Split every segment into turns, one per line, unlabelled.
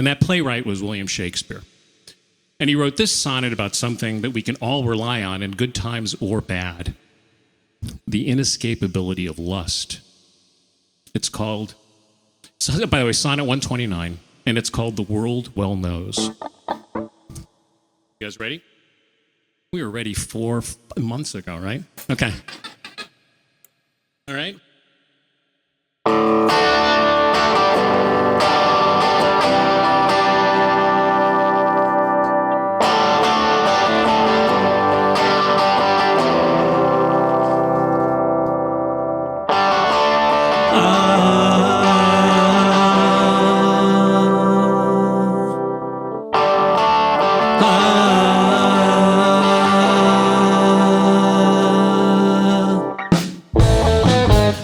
And that playwright was William Shakespeare. And he wrote this sonnet about something that we can all rely on in good times or bad: the inescapability of lust. It's called, by the way, Sonnet 129, and it's called The World Well Knows. You guys ready? We were ready 4 months ago, right? Okay. All right.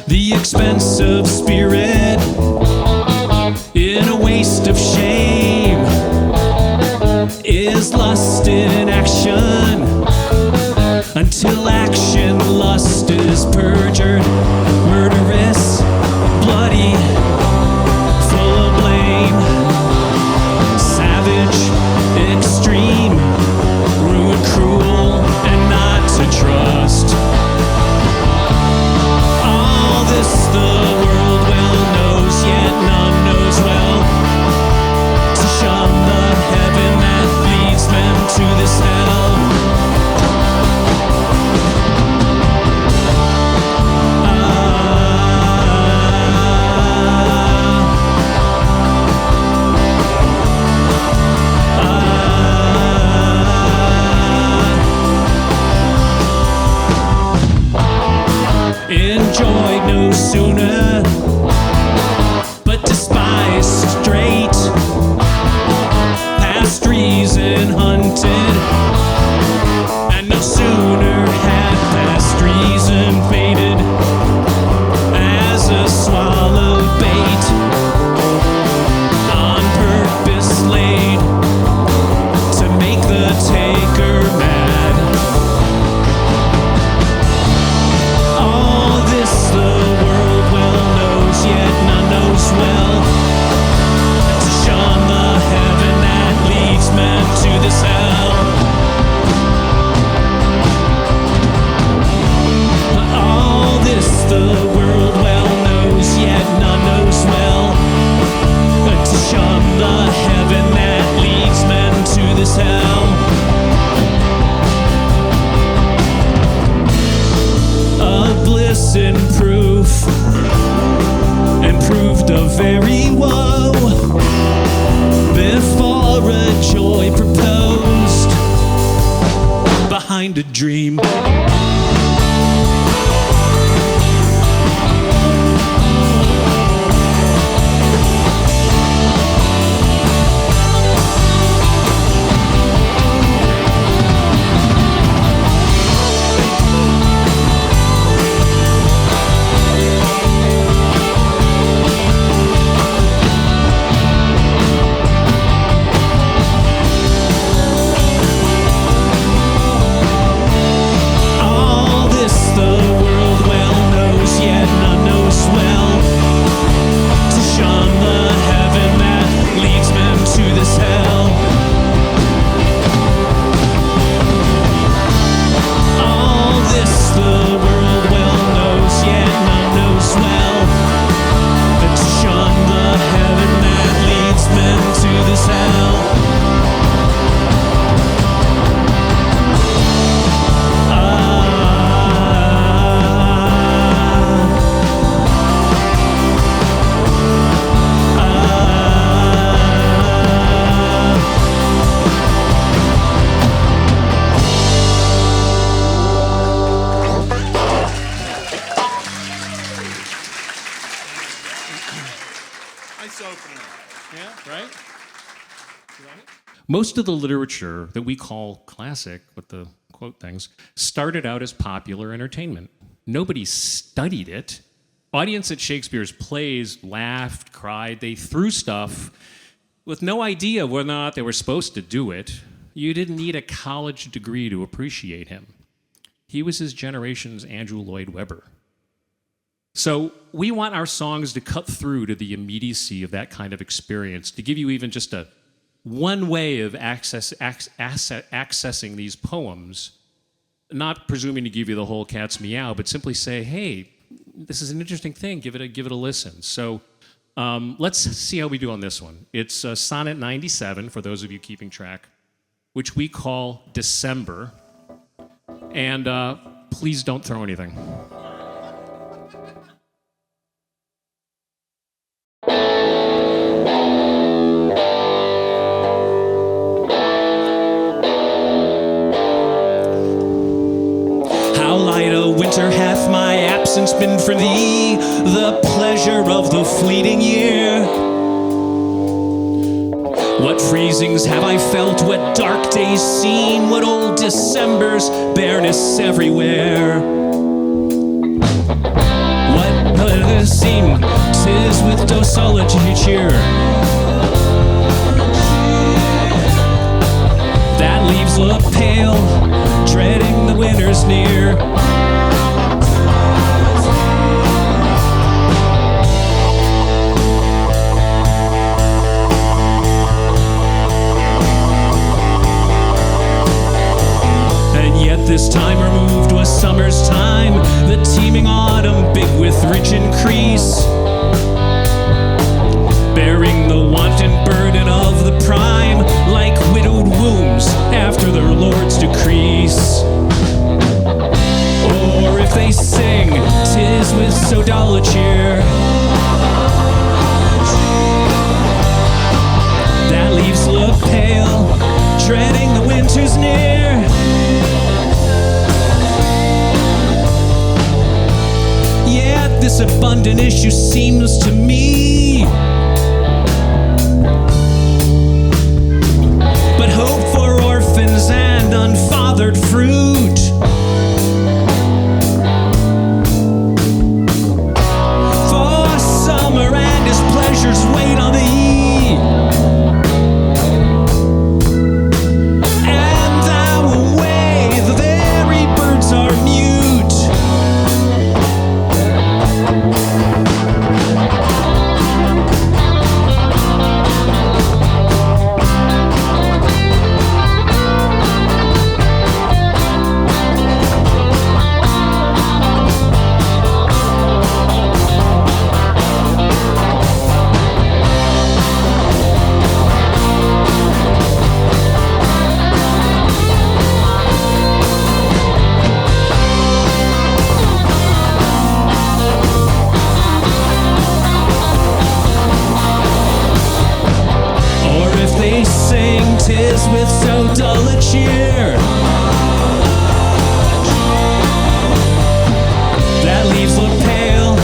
The expense of spirit in a waste of shame is lust in action. Until action, lust is perjured, murderous, bloody, full of blame, savage, extreme, rude, cruel, and not to trust. All this the world well knows, yet none knows well, to shun the heaven that leads men to this hell. Enjoyed no sooner, but despised straight, past reason hunted, and no sooner had past reason faded as a swallowed bait, on purpose laid to make the taker mad. All this the world well knows, yet none knows well, to shun the heaven that leads men to this hell. All this the world well knows, yet none knows well, to shun the heaven that leads men to this hell. A bliss in proof, and proved a very woe, before a joy proposed, behind a dream.
Most of the literature that we call classic, with the quote things, started out as popular entertainment. Nobody studied it. Audience at Shakespeare's plays laughed, cried, they threw stuff with no idea whether or not they were supposed to do it. You didn't need a college degree to appreciate him. He was his generation's Andrew Lloyd Webber. So we want our songs to cut through to the immediacy of that kind of experience, to give you even just one way of accessing these poems, not presuming to give you the whole cat's meow, but simply say, hey, this is an interesting thing, give it a listen. So let's see how we do on this one. It's Sonnet 97, for those of you keeping track, which we call December. And please don't throw anything.
How light a winter hath my absence been for thee, the pleasure of the fleeting year. What freezings have I felt, what dark days seen, what old December's bareness everywhere. What a scene, 'tis with dosolity cheer that leaves a pale, dreading the winter's near. This time removed was summer's time, the teeming autumn big with rich increase, bearing the wanton burden of the prime, like widowed wombs after their lord's decrease. Or if they sing, 'tis with so dull a cheer that leaves love pale, dreading the winter's near. Yet this abundant issue seems to me but hope for orphans and unfathered fruit. For summer and his pleasures wait on thee, and thou away the very birds are mute. Tis with so dull a cheer that leaves the pale,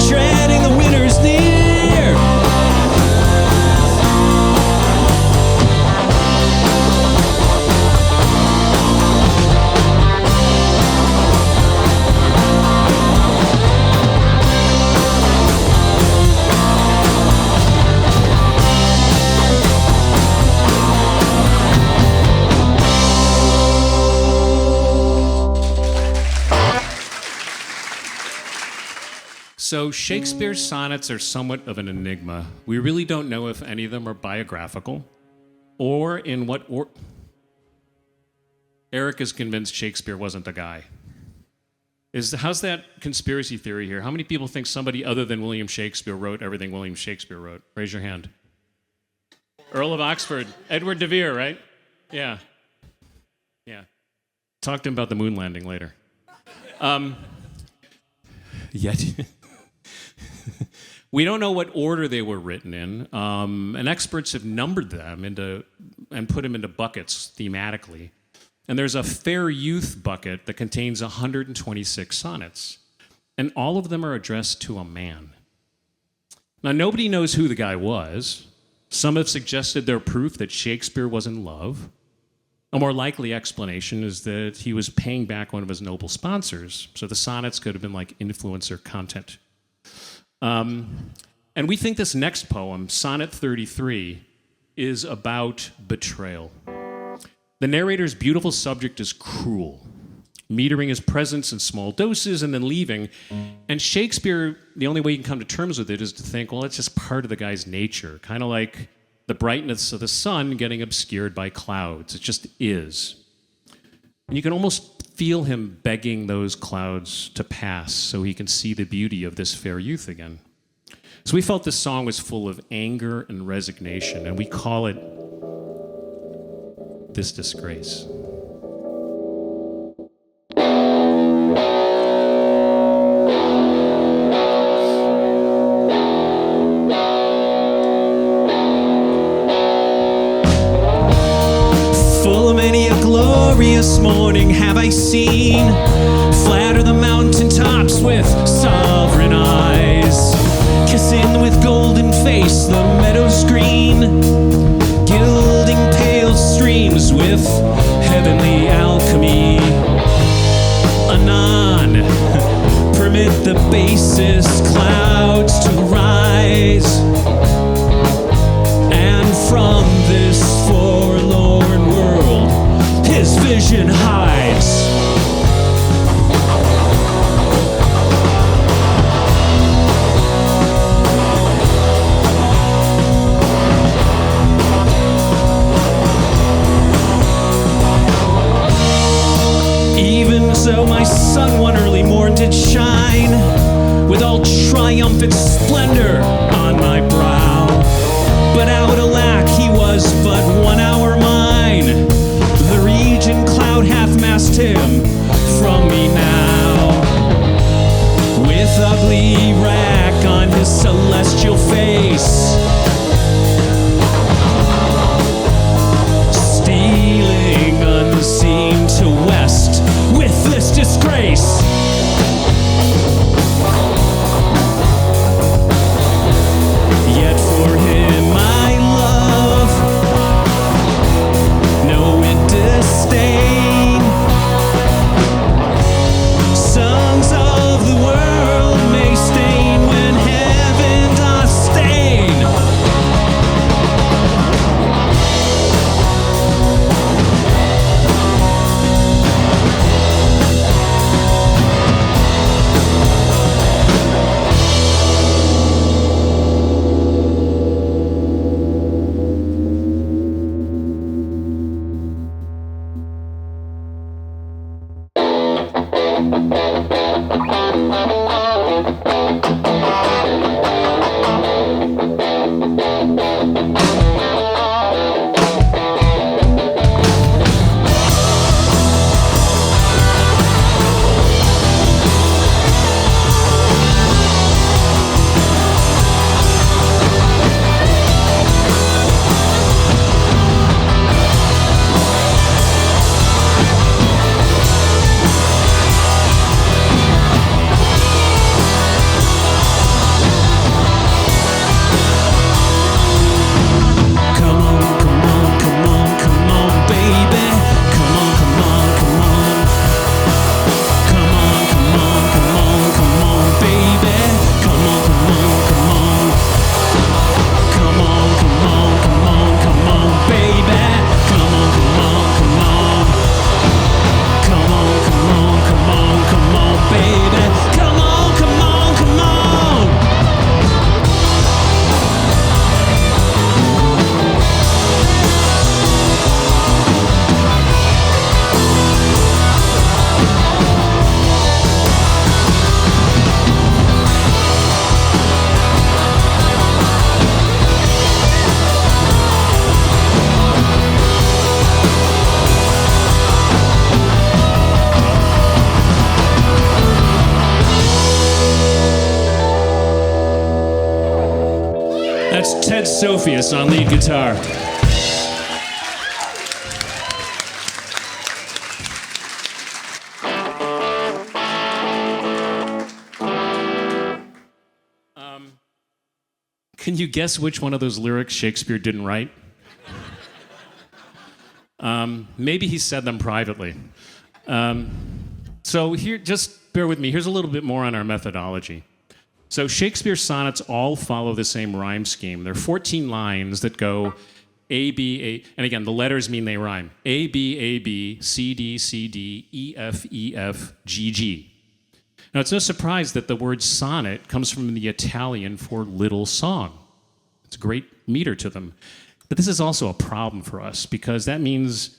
dreading the winter's near.
So Shakespeare's sonnets are somewhat of an enigma. We really don't know if any of them are biographical or in what order. Eric is convinced Shakespeare wasn't the guy. How's that conspiracy theory here? How many people think somebody other than William Shakespeare wrote everything William Shakespeare wrote? Raise your hand. Earl of Oxford, Edward de Vere, right? Yeah. Talk to him about the moon landing later. Yet we don't know what order they were written in, and experts have numbered them and put them into buckets thematically. And there's a fair youth bucket that contains 126 sonnets, and all of them are addressed to a man. Now, nobody knows who the guy was. Some have suggested they're proof that Shakespeare was in love. A more likely explanation is that he was paying back one of his noble sponsors, so the sonnets could have been like influencer content. And we think this next poem, Sonnet 33, is about betrayal. The narrator's beautiful subject is cruel. metering his presence in small doses and then leaving. And Shakespeare, the only way you can come to terms with it is to think, well, it's just part of the guy's nature, kind of like the brightness of the sun getting obscured by clouds. It just is. And you can almost feel him begging those clouds to pass so he can see the beauty of this fair youth again. So we felt this song was full of anger and resignation, and we call it This Disgrace.
Full of many a glorious morning have I seen, flatter the mountain tops with sovereign eyes, kissing with golden face the meadows green, gilding pale streams with heavenly alchemy. Anon, permit the basest clouds to rise, and from this forlorn world his vision hides. Even so my sun one early morn did shine, with all triumphant splendor on my brow. But out alack, he was but 1 hour mine. The region cloud hath masked him from me now. With ugly wrack on his celestial face, stealing unseen to west with this disgrace. Yet for him I love, no it disdain. Sons of the world may stain when heaven doth stain. That's Ted Sophius on lead guitar. Can you guess which one of those lyrics Shakespeare didn't write? Maybe he said them privately. So here, just bear with me. Here's a little bit more on our methodology. So Shakespeare's sonnets all follow the same rhyme scheme. There are 14 lines that go,
A, B, A, and again, the letters mean they rhyme. A, B, A, B, C, D, C, D, E, F, E, F, G, G. Now, it's no surprise that the word sonnet comes from the Italian for little song. It's a great meter to them. But this is also a problem for us because that means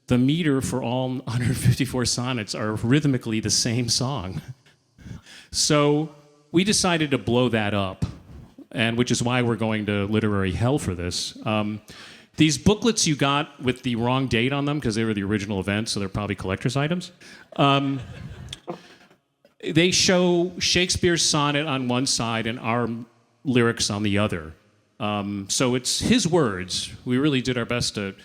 the meter for all 154 sonnets are rhythmically the same song. So we decided to blow that up, and which is why we're going to literary hell for this. These booklets you got with the wrong date on them, because they were the original event, so they're probably collector's items. They show Shakespeare's sonnet on one side and our lyrics on the other. So it's his words. We really did our best to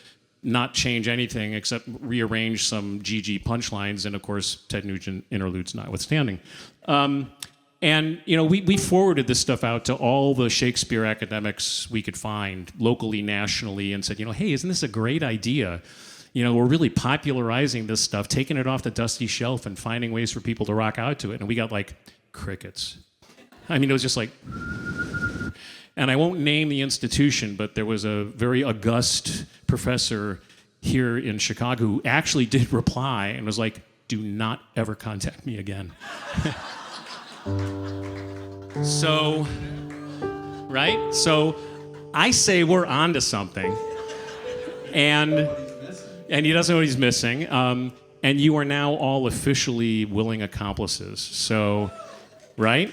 not change anything except rearrange some GG punchlines and, of course, Ted Nugent interludes notwithstanding. And, you know, we forwarded this stuff out to all the Shakespeare academics we could find, locally, nationally, and said, you know, hey, isn't this a great idea? You know, we're really popularizing this stuff, taking it off the dusty shelf and finding ways for people to rock out to it. And we got, like, crickets. I mean, it was just like... And I won't name the institution, but there was a very august professor here in Chicago who actually did reply and was like, do not ever contact me again. So, right? So I say we're onto something. And he doesn't know what he's missing. And you are now all officially willing accomplices. So, right?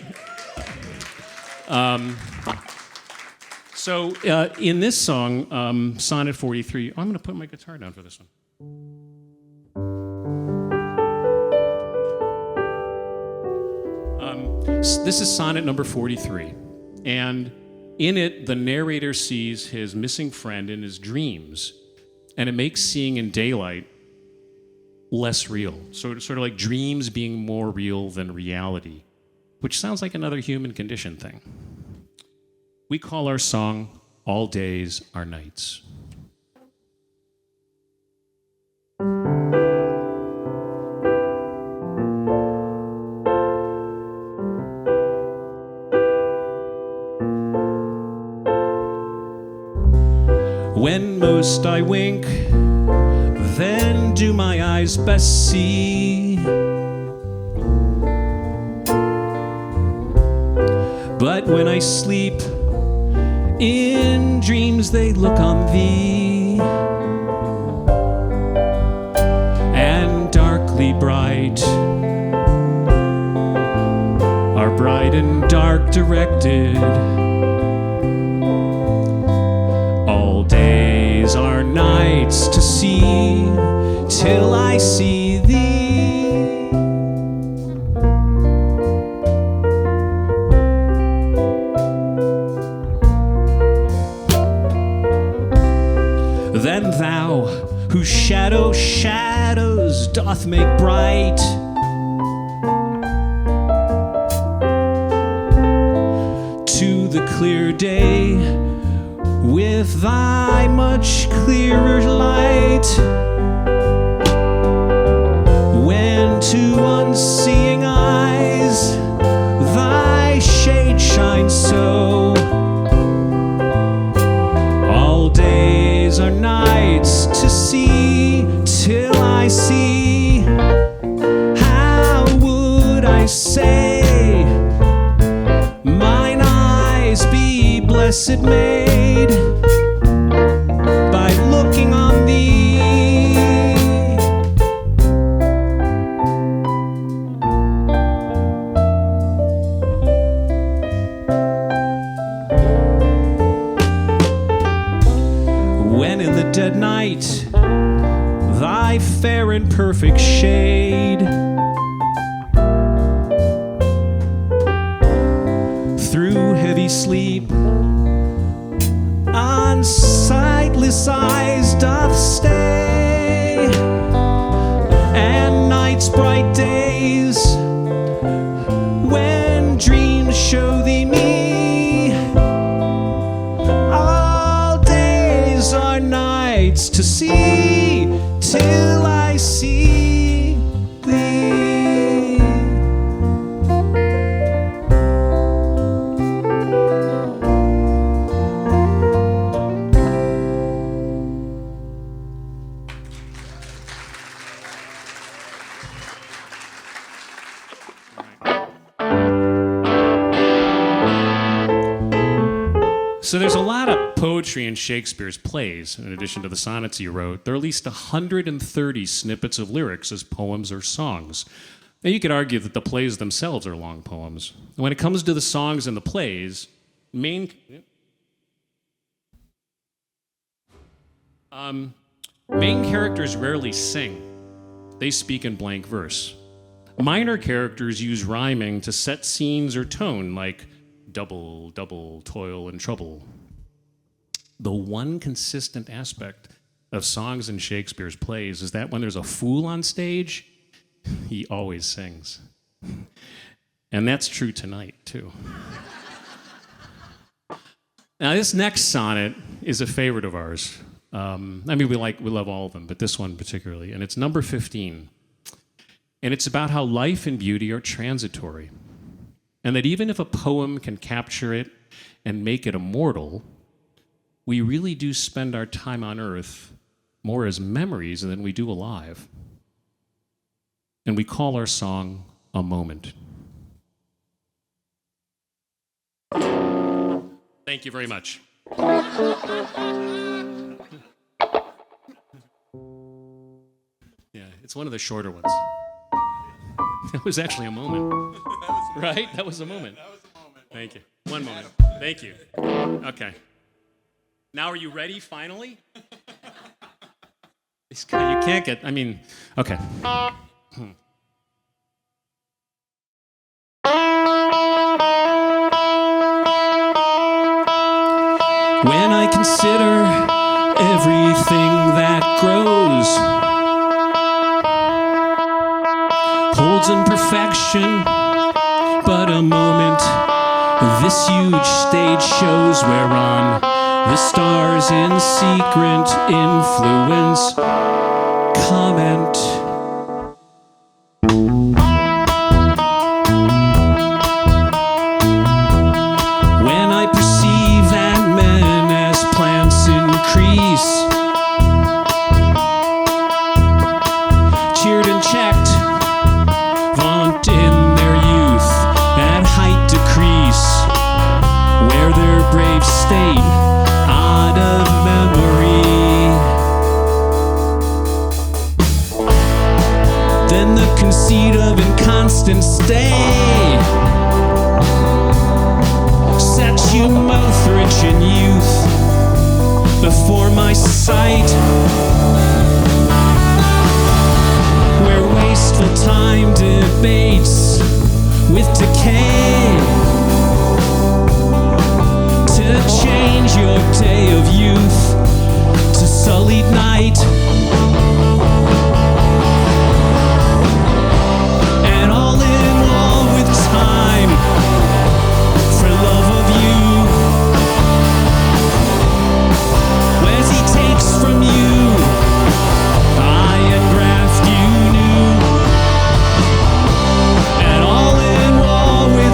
So in this song, Sonnet 43, I'm going to put my guitar down for this one. This is sonnet number 43. And in it, the narrator sees his missing friend in his dreams. And it makes seeing in daylight less real. Sort of like dreams being more real than reality, which sounds like another human condition thing. We call our song All Days Are Nights. When most I wink, then do my eyes best see. But when I sleep, in dreams they look on thee, and darkly bright are bright and dark directed. All days are nights to see, till I see thee. Then thou, whose shadows doth make bright, to the clear day with thy much clearer light, when to unseeing eyes thy shade shines so. All days are nights to see, till I see. How would I say mine eyes be blessed made by looking on thee? When in the dead night thy fair and perfect shade through heavy sleep on sightless eyes doth stay, and night's bright days when dreams show thee me. All days are nights to see, till I see thee. So there's a lot of poetry in Shakespeare's plays, in addition to the sonnets he wrote. There are at least 130 snippets of lyrics as poems or songs. Now, you could argue that the plays themselves are long poems. When it comes to the songs and the plays, main characters rarely sing. They speak in blank verse. Minor characters use rhyming to set scenes or tone, like double, double, toil, and trouble. The one consistent aspect of songs in Shakespeare's plays is that when there's a fool on stage, he always sings. And that's true tonight, too. Now, this next sonnet is a favorite of ours. We love all of them, but this one particularly. And it's number 15. And it's about how life and beauty are transitory. And that even if a poem can capture it and make it immortal, we really do spend our time on earth more as memories than we do alive. And we call our song A Moment. Thank you very much. Yeah, it's one of the shorter ones. That was actually a moment. Right? That was a moment. Thank you. One moment. Thank you. Okay. Now are you ready, finally? You can't get, okay.
When I consider everything that grows, holds imperfection, but a moment, this huge stage shows whereon the stars in secret influence comment. When I perceive that men as plants increase, cheered and checked, vaunt in their youth, at height decrease, where their brave state out of memory. Then the conceit of inconstant stay sets you both rich in youth before my sight, where wasteful time debates with decay to change your day of youth to sullied night. And all in all with time, for love of you, whereas he takes from you, I engraft you new. And all in all with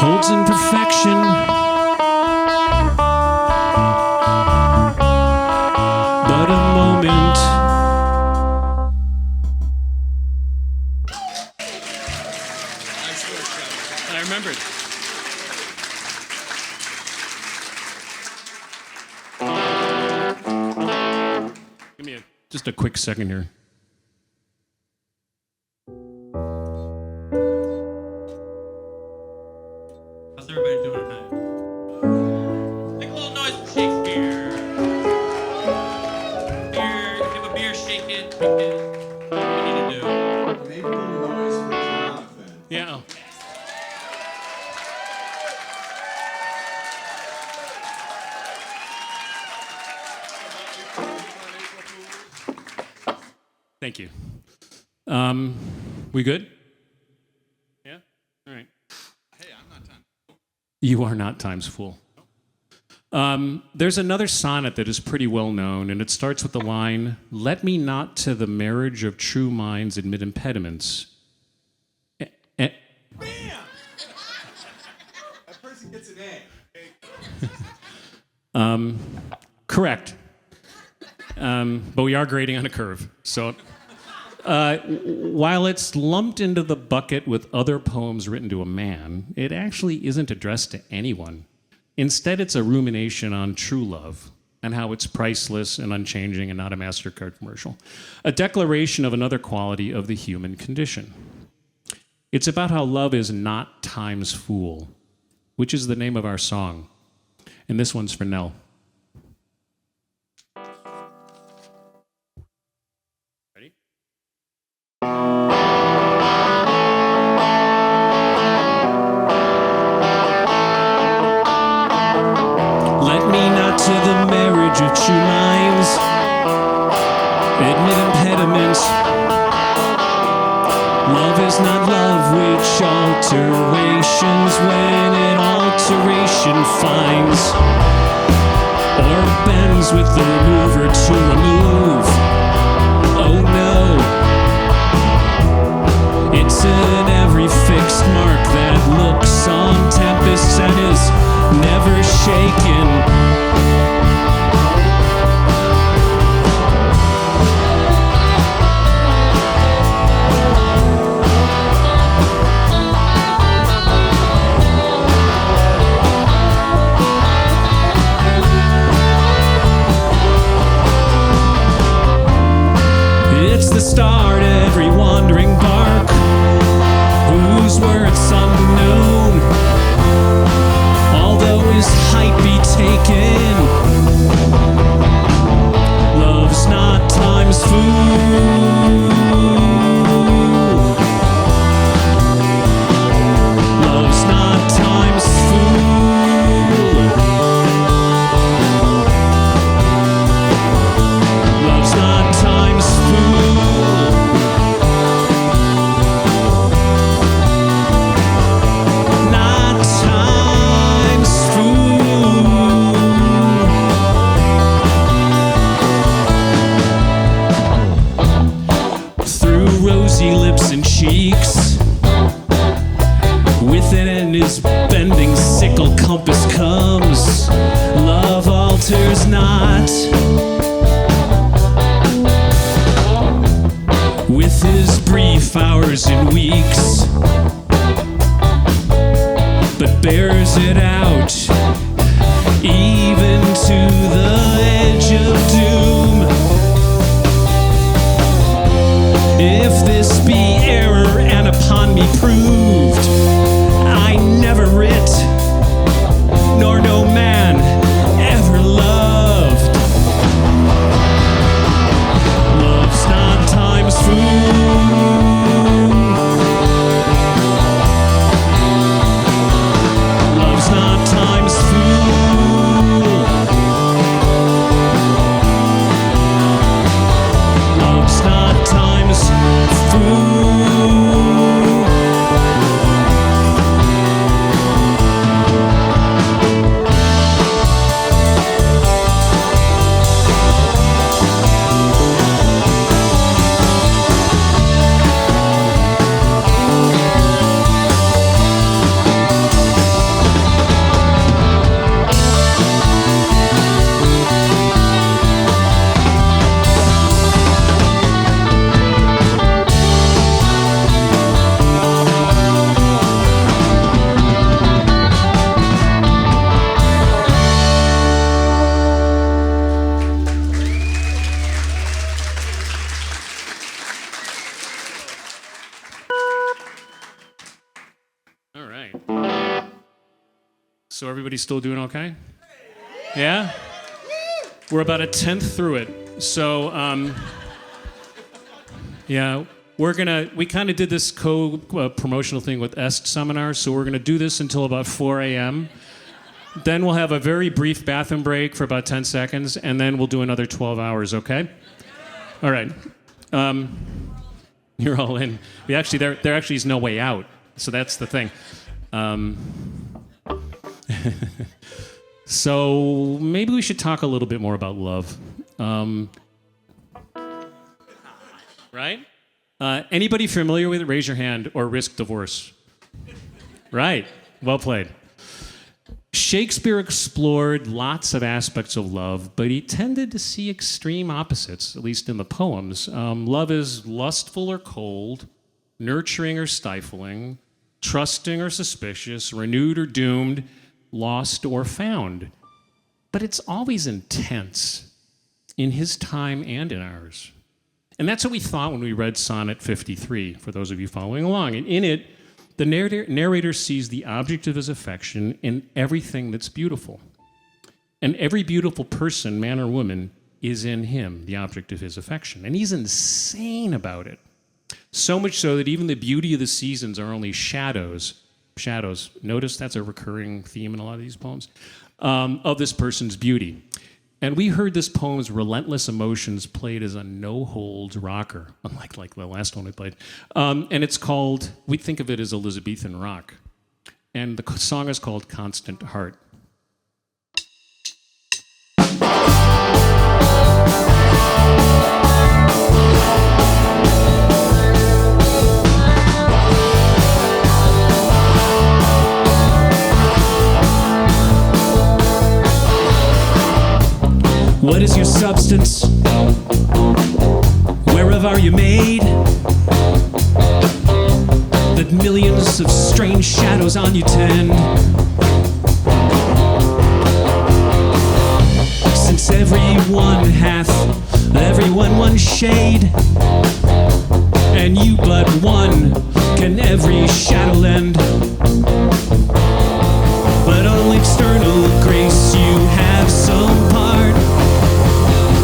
holds in perfection but a moment.
I remembered. Give me just a quick second here.
How's everybody doing tonight? Make a little noise for Shakespeare. Beer, if you have a beer, shake it, drink it. What do you need to do?
Make a little noise for Jonathan.
Yeah. Thank you. We good? Yeah? All right.
Hey, I'm not done.
You are not times fool. There's another sonnet that is pretty well known, and it starts with the line, "Let me not to the marriage of true minds admit impediments."
Bam! That person gets an A.
Correct. But we are grading on a curve. So while it's lumped into the bucket with other poems written to a man, it actually isn't addressed to anyone. Instead, it's a rumination on true love and how it's priceless and unchanging and not a MasterCard commercial. A declaration of another quality of the human condition. It's about how love is not time's fool, which is the name of our song. And this one's for Nell. Ready?
Let me not to the marriage of true minds admit impediments. Love is not love which alterations when it alteration finds or bends with the remover to remove. Oh no, it's in every fixed mark that looks on tempests and is never shaken. It's the start, every wandering bark, whose worth's unknown, although his height be taken. Love's not time's fool. Love's not time's fool. Love's not time's fool. Not time's fool. Through rosy lips and cheeks, with it and his bending sickle compass comes. Love alters not. With his brief hours and weeks, but bears it out even to the edge of doom. If this be error and upon me proved, I never writ, nor no man ever loved. Love's not time's fool. Love's not time's fool. Love's not time's fool.
All right. So everybody's still doing okay? Yeah? We're about a tenth through it. So, yeah, we kind of did this promotional thing with EST seminars, so we're going to do this until about 4 a.m. Then we'll have a very brief bathroom break for about 10 seconds, and then we'll do another 12 hours, okay? All right. You're all in. There actually is no way out, so that's the thing. So maybe we should talk a little bit more about love. Right? Anybody familiar with it? Raise your hand or risk divorce. Right. Well played. Shakespeare explored lots of aspects of love, but he tended to see extreme opposites, at least in the poems. Love is lustful or cold, nurturing or stifling, trusting or suspicious, renewed or doomed, lost or found. But it's always intense in his time and in ours. And that's what we thought when we read Sonnet 53, for those of you following along. And in it, the narrator sees the object of his affection in everything that's beautiful. And every beautiful person, man or woman, is in him, the object of his affection. And he's insane about it. So much so that even the beauty of the seasons are only shadows. Shadows. Notice that's a recurring theme in a lot of these poems, of this person's beauty. And we heard this poem's relentless emotions played as a no-holds rocker, unlike the last one we played. And it's called, we think of it as Elizabethan rock. And the song is called Constant Heart.
What is your substance? Whereof are you made? That millions of strange shadows on you tend. Since everyone hath everyone one shade, and you but one can every shadow lend. But on external grace you have some part,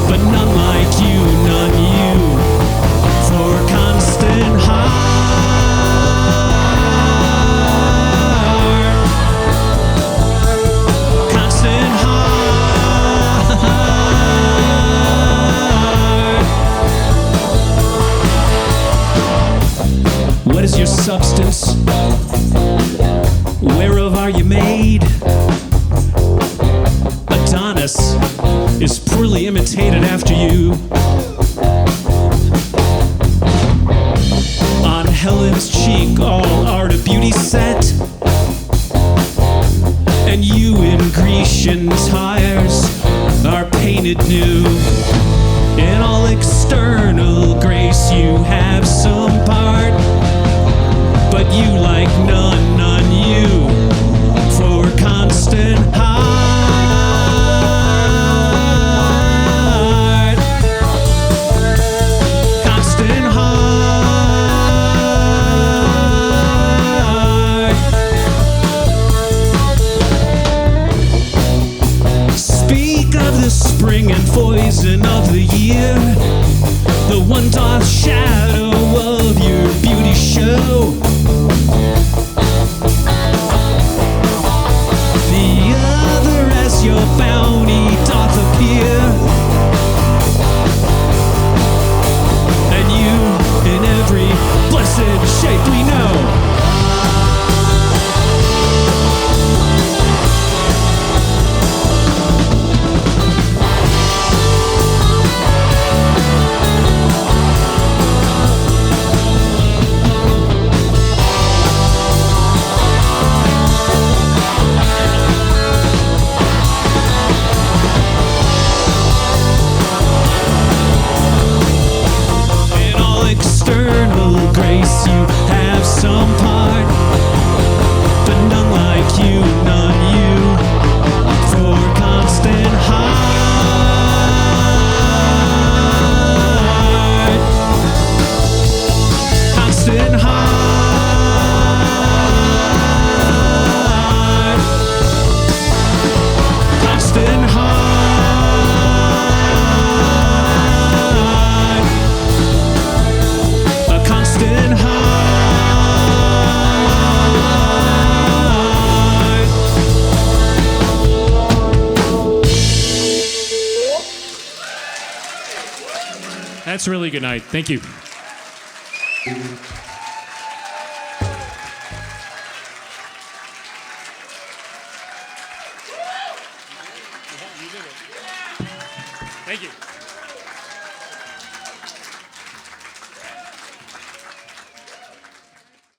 but none like you, none you, for constant heart, constant heart. What is your substance? Whereof are you made? Adonis is poorly imitated after you. On Helen's cheek all art of beauty set, and you in Grecian tires are painted new. In all external grace you have some part, but you like none, none you, for constant heart. Spring and poison of the year, the one dark shadow of your beauty show. The other as your bounty doth appear, and you in every blessed shape we know. Grace, you have some part, but none like you, none you, for constant heart, constant heart.
That's a really good night. Thank you.